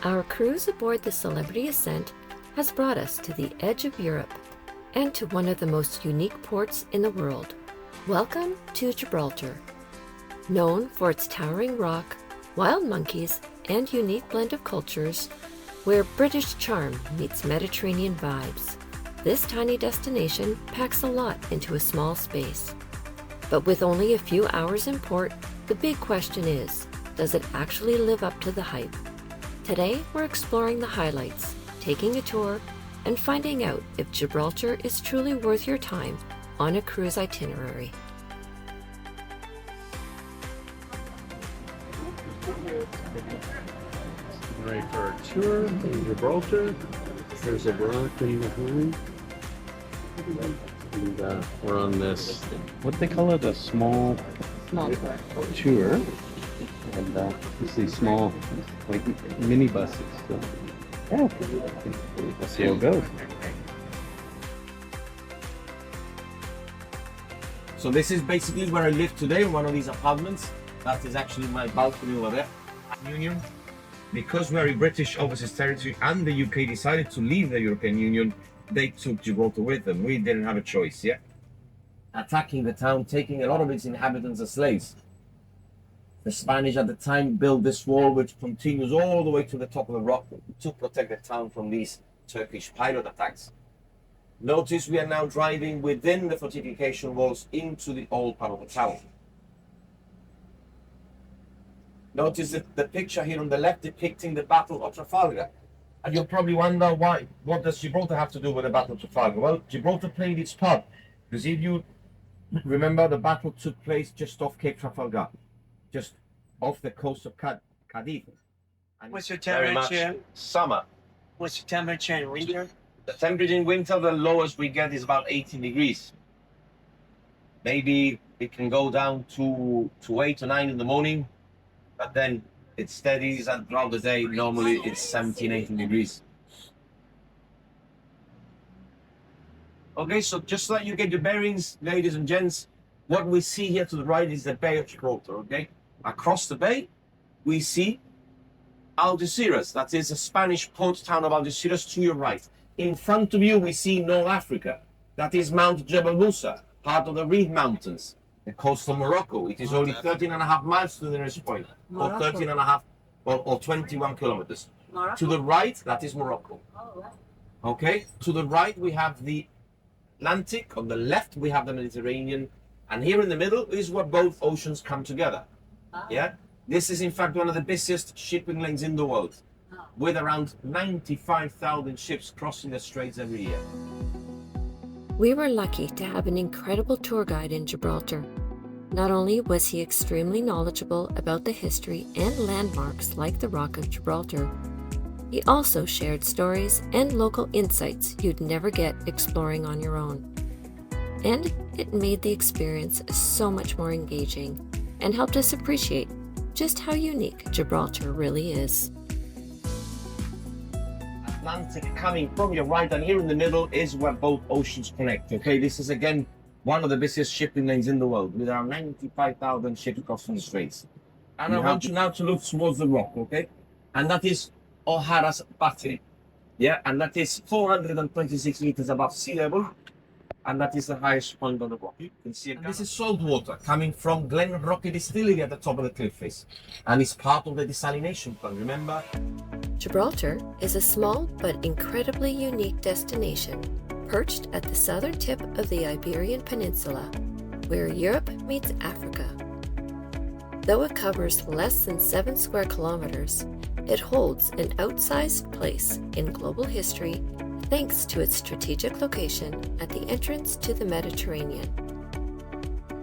Our cruise aboard the Celebrity Ascent has brought us to the edge of Europe and to one of the most unique ports in the world. Welcome to Gibraltar. Known for its towering rock, wild monkeys, and unique blend of cultures, where British charm meets Mediterranean vibes, this tiny destination packs a lot into a small space. But with only a few hours in port, the big question is, does it actually live up to the hype? Today, we're exploring the highlights, taking a tour, and finding out if Gibraltar is truly worth your time on a cruise itinerary. Ready for a tour in Gibraltar. There's a rock in behind. And we're on this, what they call it, a small tour. And you see small, like mini buses. So, yeah, let's see how it goes. So this is basically where I live today, in one of these apartments. That is actually my balcony over there. Union. Because we're in British overseas territory and the UK decided to leave the European Union, they took Gibraltar with them. We didn't have a choice, yeah? Attacking the town, taking a lot of its inhabitants as slaves. The Spanish at the time built this wall, which continues all the way to the top of the rock to protect the town from these Turkish pilot attacks. Notice we are now driving within the fortification walls into the old part of the town. Notice the picture here on the left depicting the Battle of Trafalgar. And you'll probably wonder why, what does Gibraltar have to do with the Battle of Trafalgar? Well, Gibraltar played its part. Because if you remember, the battle took place just off Cape Trafalgar, just off the coast of Cadiz. And what's your very much temperature? Summer. What's your temperature in winter? The temperature in winter, the lowest we get is about 18 degrees. Maybe it can go down to 8 or 9 in the morning. But then it steadies, and throughout the day, normally it's 17, 18 degrees. Okay, so just so that you get your bearings, ladies and gents, what we see here to the right is the Bay of Gibraltar, okay? Across the bay, we see Algeciras. That is a Spanish port town of Algeciras to your right. In front of you, we see North Africa. That is Mount Jebel Musa, part of the Reef Mountains. The coast of Morocco. It is only 13.5 miles to the nearest point, or 13.5, or 21 kilometers. Morocco? To the right, that is Morocco. Oh, right. Okay, to the right we have the Atlantic, on the left we have the Mediterranean, and here in the middle is where both oceans come together. Yeah, this is in fact one of the busiest shipping lanes in the world, with around 95,000 ships crossing the straits every year. We were lucky to have an incredible tour guide in Gibraltar. Not only was he extremely knowledgeable about the history and landmarks like the Rock of Gibraltar, he also shared stories and local insights you'd never get exploring on your own. And it made the experience so much more engaging and helped us appreciate just how unique Gibraltar really is. Atlantic coming from your right, and here in the middle is where both oceans connect. Okay, this is again one of the busiest shipping lanes in the world, with around 95,000 ships crossing the straits. And I want you now to look towards the rock, okay? And that is O'Hara's Battery. Yeah, and that is 426 meters above sea level, and that is the highest point on the rock. You can see it. This is salt water coming from Glen Roque Distillery at the top of the cliff face, and it's part of the desalination plant, remember? Gibraltar is a small but incredibly unique destination perched at the southern tip of the Iberian Peninsula, where Europe meets Africa. Though it covers less than 7 square kilometers, it holds an outsized place in global history thanks to its strategic location at the entrance to the Mediterranean.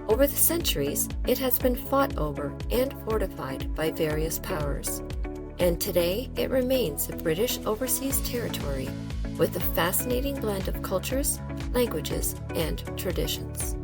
Over the centuries, it has been fought over and fortified by various powers, and today it remains a British overseas territory with a fascinating blend of cultures, languages, and traditions.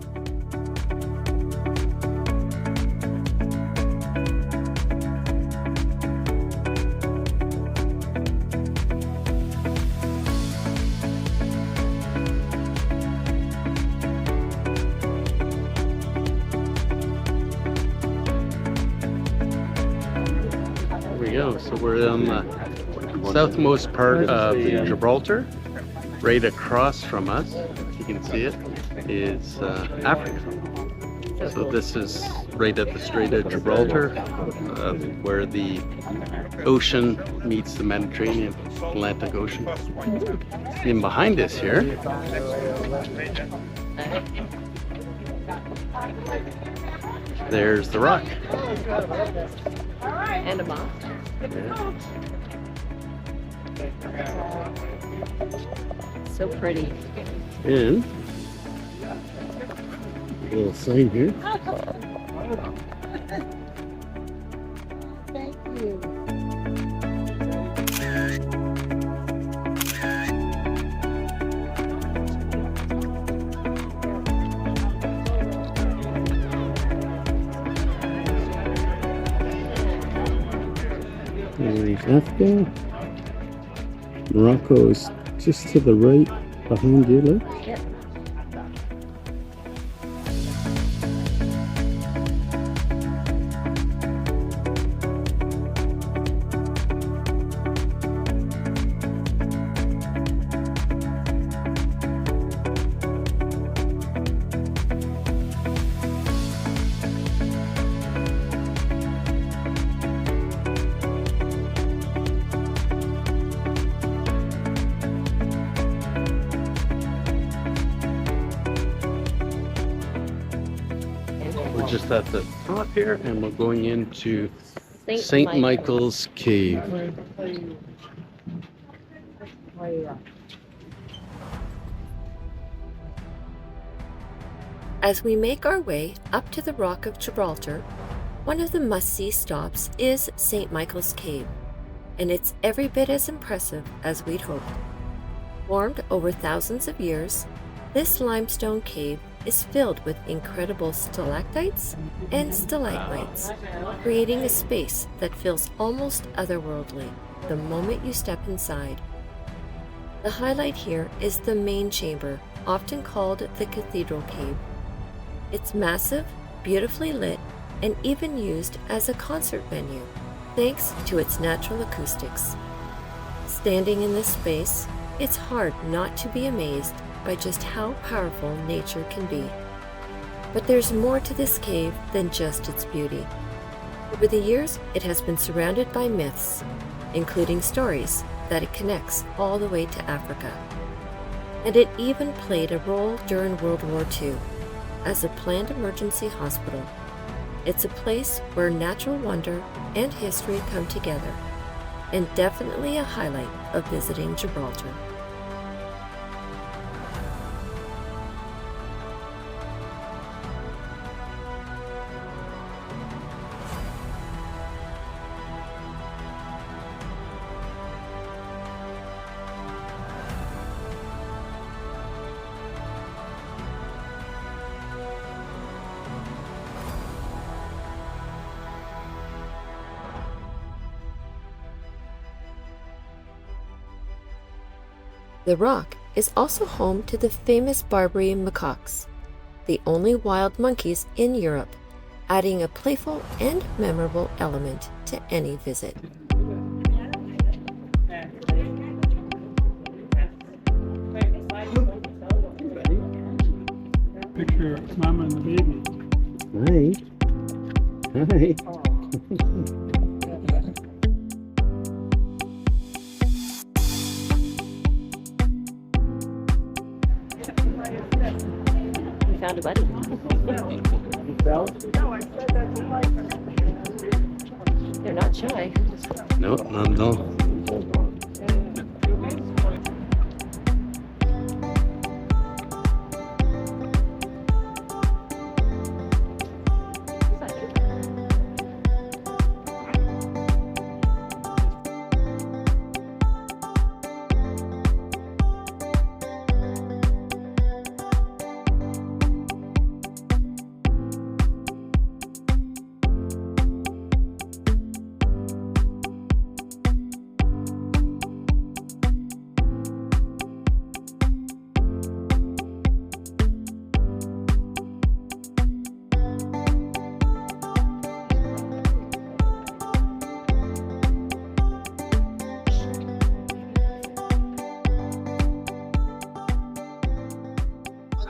There we go. So we're on southmost part of Gibraltar. Right across from us, you can see it, is Africa. So this is right at the Strait of Gibraltar, where the ocean meets the Mediterranean, Atlantic Ocean. And behind us here, there's the rock. And a moth. Yeah. So pretty. And a little sign here. Thank you. Africa. Morocco is just to the right behind you, look. Yep. We're just at the top here, and we're going into St. Michael's Cave. As we make our way up to the Rock of Gibraltar, one of the must-see stops is St. Michael's Cave, and it's every bit as impressive as we'd hoped. Formed over thousands of years, this limestone cave is filled with incredible stalactites and stalagmites, creating a space that feels almost otherworldly the moment you step inside. The highlight here is the main chamber, often called the Cathedral Cave. It's massive, beautifully lit, and even used as a concert venue, thanks to its natural acoustics. Standing in this space, it's hard not to be amazed by just how powerful nature can be. But there's more to this cave than just its beauty. Over the years, it has been surrounded by myths, including stories that it connects all the way to Africa. And it even played a role during World War II as a planned emergency hospital. It's a place where natural wonder and history come together, and definitely a highlight of visiting Gibraltar. The rock is also home to the famous Barbary macaques, the only wild monkeys in Europe, adding a playful and memorable element to any visit. Picture of Mama and the baby. Hi. Hi. We found a buddy. They're not shy. No, not at all.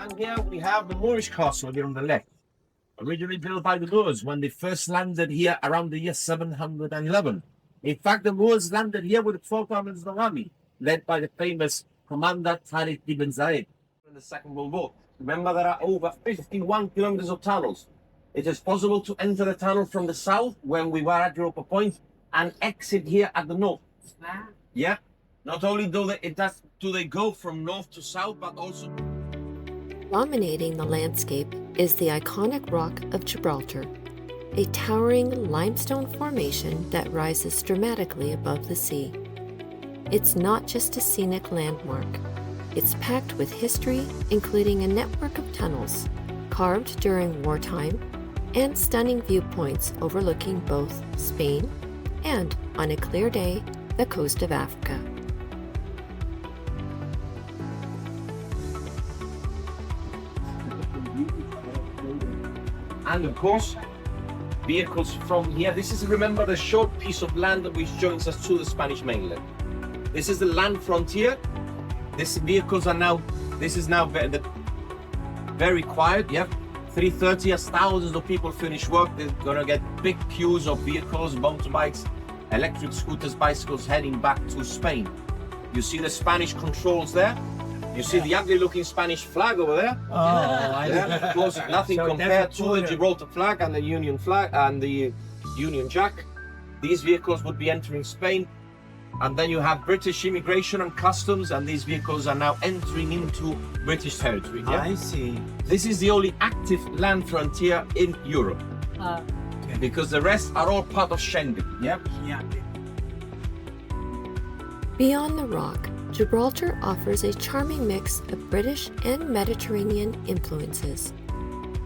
And here we have the Moorish castle here on the left. Originally built by the Moors when they first landed here around the year 711. In fact, the Moors landed here with 12,000 army, led by the famous commander Tariq ibn Zayed in the Second World War. Remember, there are over 51 kilometers of tunnels. It is possible to enter the tunnel from the south when we were at Europa Point and exit here at the north. Yeah. Not only do they go from north to south, but also Dominating the landscape is the iconic Rock of Gibraltar, a towering limestone formation that rises dramatically above the sea. It's not just a scenic landmark. It's packed with history, including a network of tunnels carved during wartime and stunning viewpoints overlooking both Spain and, on a clear day, the coast of Africa. and of course vehicles from here. This is, remember, the short piece of land which joins us to the Spanish mainland. This is the land frontier. These vehicles are now, this is now very quiet. Yeah, 3:30 as thousands of people finish work. They're gonna get big queues of vehicles, motorbikes, electric scooters, bicycles heading back to Spain. You see the Spanish controls there. You see the ugly looking Spanish flag over there. Yeah, of course, nothing So compared that's to the Gibraltar flag and the Union flag and the Union Jack. These vehicles would be entering Spain. And then you have British immigration and customs, and these vehicles are now entering into British territory. Yeah? I see. This is the only active land frontier in Europe, because the rest are all part of Schengen. Yeah. Yeah. Beyond the rock, Gibraltar offers a charming mix of British and Mediterranean influences.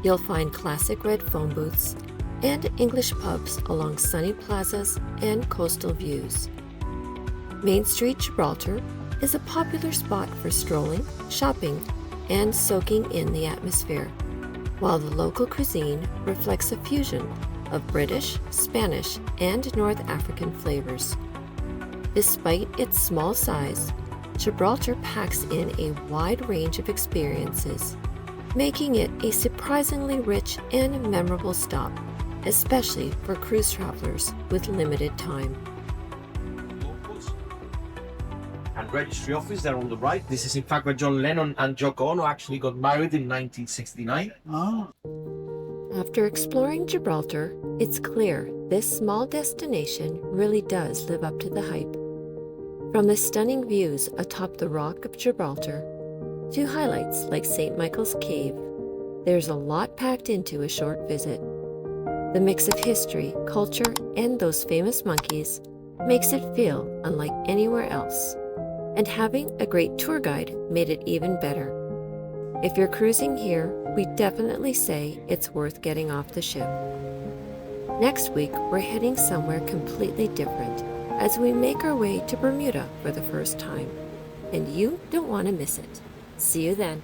You'll find classic red phone booths and English pubs along sunny plazas and coastal views. Main Street Gibraltar is a popular spot for strolling, shopping, and soaking in the atmosphere, while the local cuisine reflects a fusion of British, Spanish, and North African flavors. Despite its small size, Gibraltar packs in a wide range of experiences, making it a surprisingly rich and memorable stop, especially for cruise travelers with limited time. Locals and registry office there on the right. This is in fact where John Lennon and Yoko Ono actually got married in 1969. Oh. After exploring Gibraltar, it's clear this small destination really does live up to the hype. From the stunning views atop the Rock of Gibraltar to highlights like St. Michael's Cave, there's a lot packed into a short visit. The mix of history, culture, and those famous monkeys makes it feel unlike anywhere else. And having a great tour guide made it even better. If you're cruising here, we definitely say it's worth getting off the ship. Next week, we're heading somewhere completely different as we make our way to Bermuda for the first time. And you don't want to miss it. See you then.